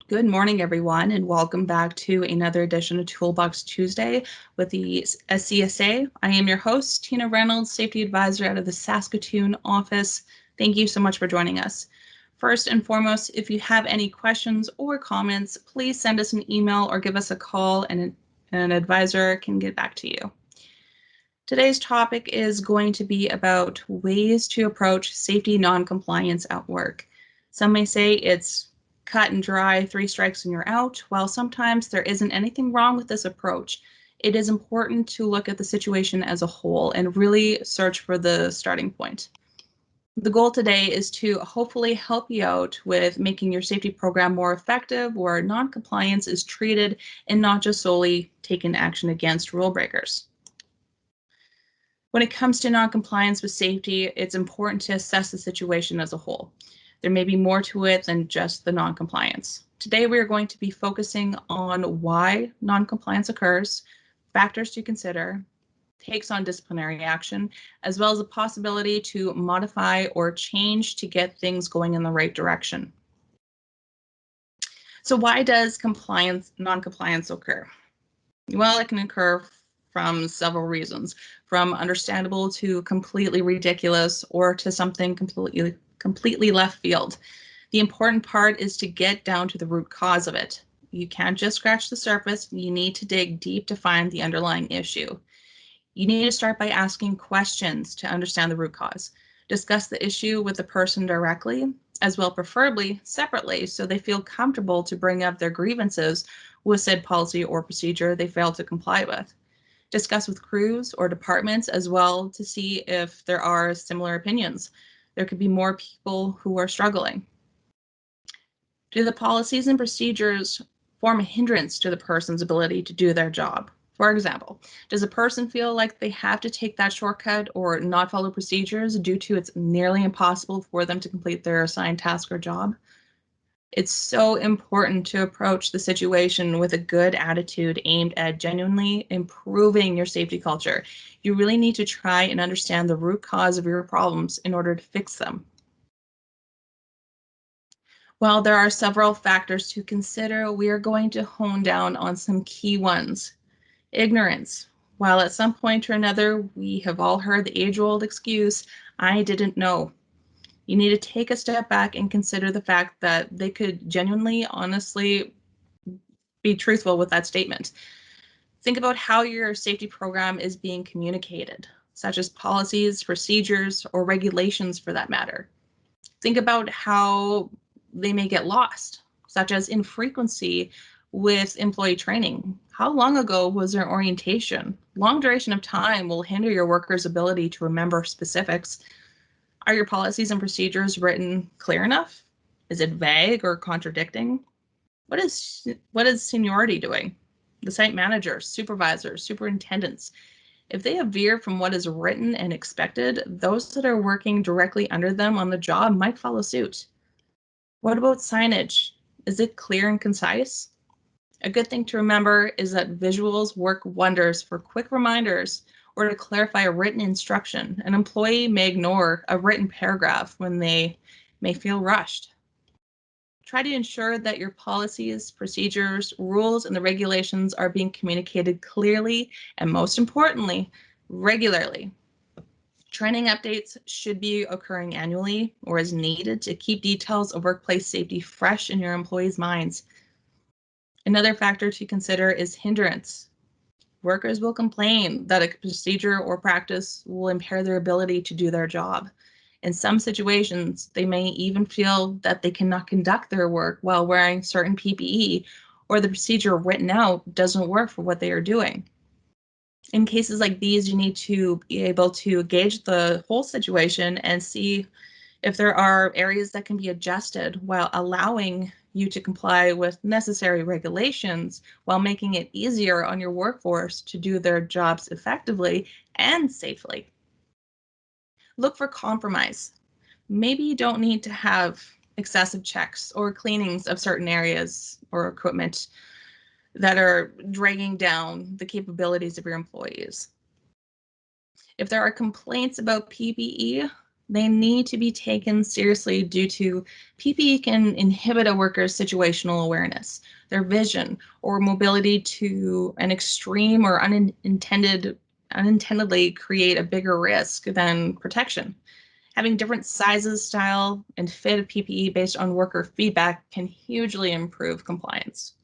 Good morning, everyone, and welcome back to another edition of Toolbox Tuesday with the SCSA. I am your host, Tina Reynolds, Safety Advisor out of the Saskatoon office. Thank you so much for joining us. First and foremost, if you have any questions or comments, please send us an email or give us a call and an advisor can get back to you. Today's topic is going to be about ways to approach safety non-compliance at work. Some may say it's cut and dry, 3 strikes and you're out. While sometimes there isn't anything wrong with this approach, it is important to look at the situation as a whole and really search for the starting point. The goal today is to hopefully help you out with making your safety program more effective, where non-compliance is treated and not just solely taken action against rule breakers. When it comes to non-compliance with safety, it's important to assess the situation as a whole. There may be more to it than just the non-compliance. Today, we are going to be focusing on why non-compliance occurs, factors to consider, takes on disciplinary action, as well as the possibility to modify or change to get things going in the right direction. So why does non-compliance occur? Well, it can occur from several reasons, from understandable to completely ridiculous or to something completely left field. The important part is to get down to the root cause of it. You can't just scratch the surface. You need to dig deep to find the underlying issue. You need to start by asking questions to understand the root cause. Discuss the issue with the person directly, as well preferably separately, so they feel comfortable to bring up their grievances with said policy or procedure they failed to comply with. Discuss with crews or departments as well to see if there are similar opinions. There could be more people who are struggling. Do the policies and procedures form a hindrance to the person's ability to do their job? For example, does a person feel like they have to take that shortcut or not follow procedures due to it's nearly impossible for them to complete their assigned task or job? It's so important to approach the situation with a good attitude aimed at genuinely improving your safety culture. You really need to try and understand the root cause of your problems in order to fix them. While there are several factors to consider, we are going to hone down on some key ones. Ignorance. While at some point or another, we have all heard the age-old excuse, "I didn't know." You need to take a step back and consider the fact that they could genuinely, honestly be truthful with that statement. Think about how your safety program is being communicated, such as policies, procedures, or regulations for that matter. Think about how they may get lost, such as infrequency with employee training. How long ago was their orientation? Long duration of time will hinder your workers' ability to remember specifics. Are your policies and procedures written clear enough? Is it vague or contradicting? What is seniority doing? The site managers, supervisors, superintendents. If they veer from what is written and expected, those that are working directly under them on the job might follow suit. What about signage? Is it clear and concise? A good thing to remember is that visuals work wonders for quick reminders or to clarify a written instruction. An employee may ignore a written paragraph when they may feel rushed. Try to ensure that your policies, procedures, rules, and the regulations are being communicated clearly and, most importantly, regularly. Training updates should be occurring annually or as needed to keep details of workplace safety fresh in your employees' minds. Another factor to consider is hindrance. Workers will complain that a procedure or practice will impair their ability to do their job. In some situations, they may even feel that they cannot conduct their work while wearing certain PPE, or the procedure written out doesn't work for what they are doing. In cases like these, you need to be able to gauge the whole situation and see if there are areas that can be adjusted while allowing you to comply with necessary regulations while making it easier on your workforce to do their jobs effectively and safely. Look for compromise. Maybe you don't need to have excessive checks or cleanings of certain areas or equipment that are dragging down the capabilities of your employees. If there are complaints about PPE, They need to be taken seriously due to PPE can inhibit a worker's situational awareness, their vision, or mobility to an extreme or unintendedly create a bigger risk than protection. Having different sizes, style, and fit of PPE based on worker feedback can hugely improve compliance.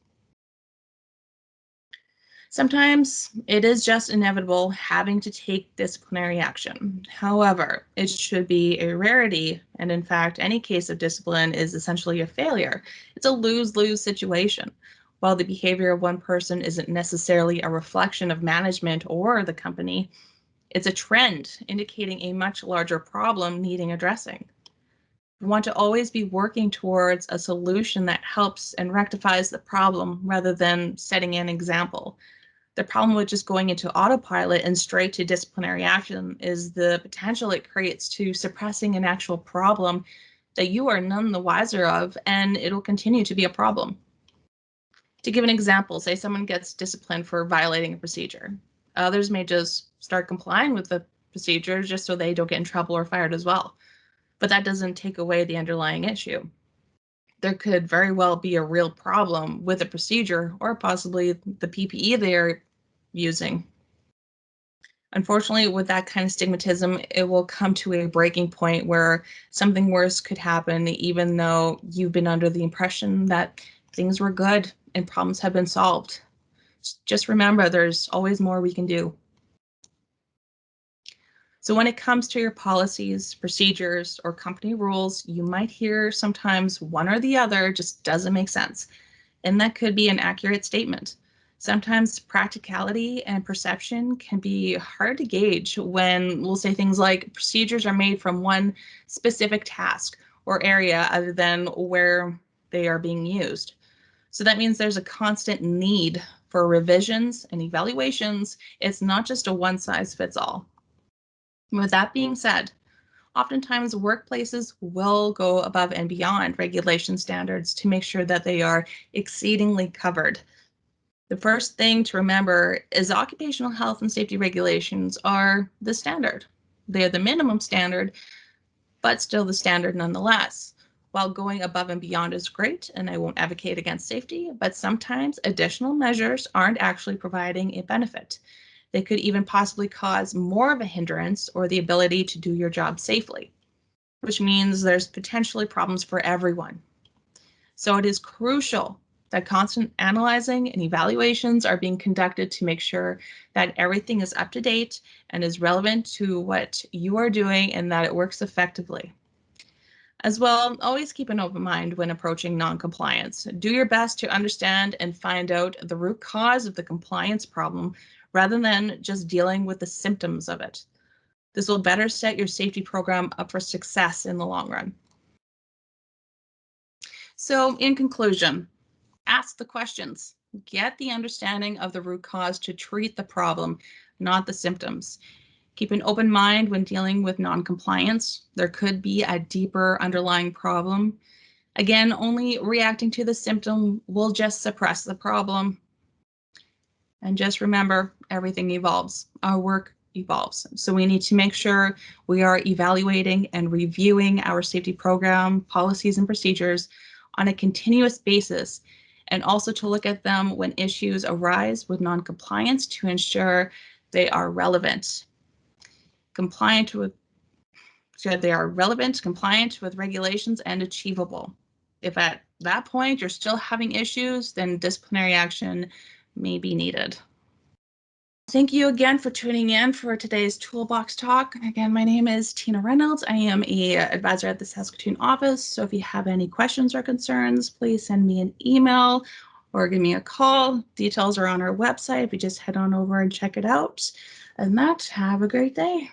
Sometimes it is just inevitable having to take disciplinary action. However, it should be a rarity, and in fact, any case of discipline is essentially a failure. It's a lose-lose situation. While the behavior of one person isn't necessarily a reflection of management or the company, it's a trend indicating a much larger problem needing addressing. We want to always be working towards a solution that helps and rectifies the problem rather than setting an example. The problem with just going into autopilot and straight to disciplinary action is the potential it creates to suppressing an actual problem that you are none the wiser of, and it'll continue to be a problem. To give an example, say someone gets disciplined for violating a procedure. Others may just start complying with the procedure just so they don't get in trouble or fired as well. But that doesn't take away the underlying issue. There could very well be a real problem with the procedure or possibly the PPE they're using. Unfortunately, with that kind of stigmatism, it will come to a breaking point where something worse could happen, even though you've been under the impression that things were good and problems have been solved. Just remember, there's always more we can do. So when it comes to your policies, procedures, or company rules, you might hear sometimes one or the other just doesn't make sense. And that could be an accurate statement. Sometimes practicality and perception can be hard to gauge when we'll say things like procedures are made from one specific task or area other than where they are being used. So that means there's a constant need for revisions and evaluations. It's not just a one size fits all. With that being said, oftentimes workplaces will go above and beyond regulation standards to make sure that they are exceedingly covered. The first thing to remember is occupational health and safety regulations are the standard. They are the minimum standard, but still the standard nonetheless. While going above and beyond is great, and I won't advocate against safety, but sometimes additional measures aren't actually providing a benefit. They could even possibly cause more of a hindrance or the ability to do your job safely, which means there's potentially problems for everyone. So it is crucial that constant analyzing and evaluations are being conducted to make sure that everything is up to date and is relevant to what you are doing and that it works effectively. As well, always keep an open mind when approaching non-compliance. Do your best to understand and find out the root cause of the compliance problem rather than just dealing with the symptoms of it. This will better set your safety program up for success in the long run. So in conclusion, ask the questions. Get the understanding of the root cause to treat the problem, not the symptoms. Keep an open mind when dealing with non-compliance. There could be a deeper underlying problem. Again, only reacting to the symptom will just suppress the problem. And just remember, everything evolves. Our work evolves. So we need to make sure we are evaluating and reviewing our safety program, policies, and procedures on a continuous basis, and also to look at them when issues arise with non-compliance to ensure they are relevant. Compliant with regulations and achievable. If at that point you're still having issues, then disciplinary action may be needed. Thank you again for tuning in for today's Toolbox Talk. Again, my name is Tina Reynolds. I am an advisor at the Saskatoon office. So if you have any questions or concerns, please send me an email or give me a call. Details are on our website. If you just head on over and check it out. And that, have a great day.